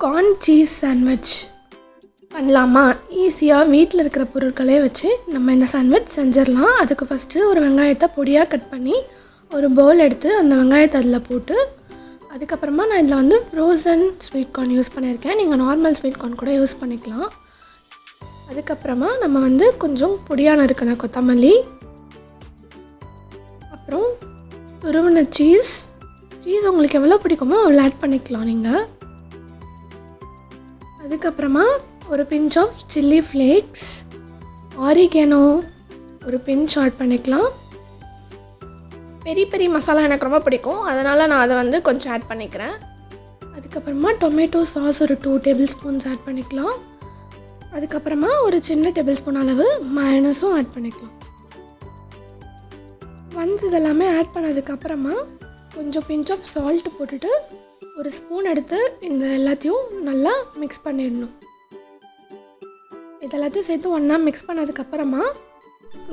Corn cheese sandwich பண்ணலாமா? ஈஸியாக வீட்டில் இருக்கிற பொருட்களே வச்சு நம்ம இந்த சாண்ட்விச் செஞ்சிடலாம். அதுக்கு ஃபஸ்ட்டு ஒரு வெங்காயத்தை பொடியாக கட் பண்ணி ஒரு பவுல் எடுத்து அந்த வெங்காயத்தை அதில் போட்டு, அதுக்கப்புறமா நான் இதில் வந்து ஃப்ரோசன் ஸ்வீட் கார்ன் யூஸ் பண்ணியிருக்கேன். நீங்கள் நார்மல் ஸ்வீட் கார்ன் கூட யூஸ் பண்ணிக்கலாம். அதுக்கப்புறமா நம்ம வந்து கொஞ்சம் பொடியாக நறுக்கின கொத்தமல்லி, அப்புறம் துருவின சீஸ் உங்களுக்கு எவ்வளோ பிடிக்குமோ அவ்வளோ ஆட் பண்ணிக்கலாம் நீங்கள். அதுக்கப்புறமா ஒரு pinch of chilli flakes, oregano ஒரு பிஞ்ச் ஆட் பண்ணிக்கலாம். பெரிய பெரிய மசாலா எனக்கு ரொம்ப பிடிக்கும், அதனால் நான் அதை வந்து கொஞ்சம் ஆட் பண்ணிக்கிறேன். அதுக்கப்புறமா டொமேட்டோ சாஸ் ஒரு 2 டேபிள் ஸ்பூன்ஸ் ஆட் பண்ணிக்கலாம். அதுக்கப்புறமா ஒரு சின்ன டேபிள் ஸ்பூன் அளவு மயோனைஸும் ஆட் பண்ணிக்கலாம். ஒன்ஸ் இதெல்லாமே ஆட் பண்ணதுக்கப்புறமா கொஞ்சம் பிஞ்ச் ஆஃப் சால்ட் போட்டுட்டு ஒரு ஸ்பூன் எடுத்து இந்த எல்லாத்தையும் நல்லா மிக்ஸ் பண்ணிடணும். இதெல்லாத்தையும் சேர்த்து ஒன்றா மிக்ஸ் பண்ணதுக்கப்புறமா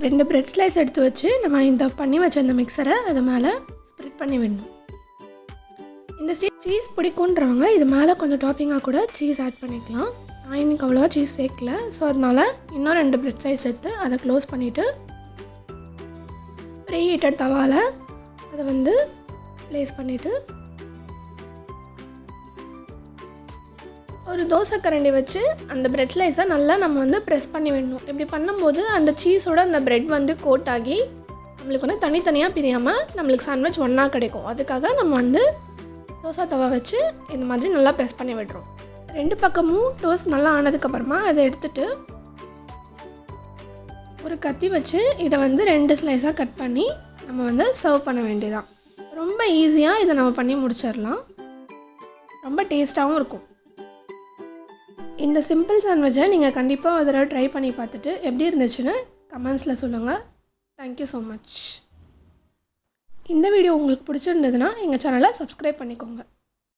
2 பிரெட் ஸ்லைஸ் எடுத்து வச்சு நம்ம இந்த பண்ணி வச்ச இந்த மிக்சரை அது மேலே ஸ்ப்ரெட் பண்ணி விடணும். இந்த சீஸ் பிடிக்குன்றவங்க இது மேலே கொஞ்சம் டாப்பிங்காக கூட சீஸ் ஆட் பண்ணிக்கலாம். நான் இன்றைக்கி அவ்வளோவா சீஸ் சேர்க்கல, ஸோ அதனால் இன்னும் 2 பிரெட் ஸ்லைஸ் எடுத்து அதை க்ளோஸ் பண்ணிவிட்டு ப்ரீ ஹீட்டட் தவாவில் அதை வந்து ப்ளேஸ் பண்ணிவிட்டு ஒரு தோசை கரண்டி வச்சு அந்த பிரெட் ஸ்லைஸை நல்லா நம்ம வந்து ப்ரெஸ் பண்ணி விடணும். இப்படி பண்ணும்போது அந்த சீஸோட அந்த பிரெட் வந்து கோட் ஆகி நம்மளுக்கு வந்து தனித்தனியாக பிரியாமல் நம்மளுக்கு சாண்ட்விச் ஒன்றா கிடைக்கும். அதுக்காக நம்ம வந்து தோசை தவா வச்சு இந்த மாதிரி நல்லா ப்ரெஸ் பண்ணி விடுறோம். 2 பக்கமும் டோஸ்ட் நல்லா ஆனதுக்கப்புறமா அதை எடுத்துகிட்டு ஒரு கத்தி வச்சு இதை வந்து 2 ஸ்லைஸாக கட் பண்ணி நம்ம வந்து சர்வ் பண்ண வேண்டியதான். ரொம்ப ஈஸியாக இதை நம்ம பண்ணி முடிச்சிடலாம். ரொம்ப டேஸ்ட்டாகவும் இருக்கும். இந்த சிம்பிள் சாண்ட்விச்சை நீங்கள் கண்டிப்பாக ஒரு தடவை ட்ரை பண்ணி பார்த்துட்டு எப்படி இருந்துச்சுன்னு கமெண்ட்ஸில் சொல்லுங்கள். Thank you so much. இந்த வீடியோ உங்களுக்கு பிடிச்சிருந்ததுன்னா எங்கள் சேனலை சப்ஸ்கிரைப் பண்ணிக்கோங்க.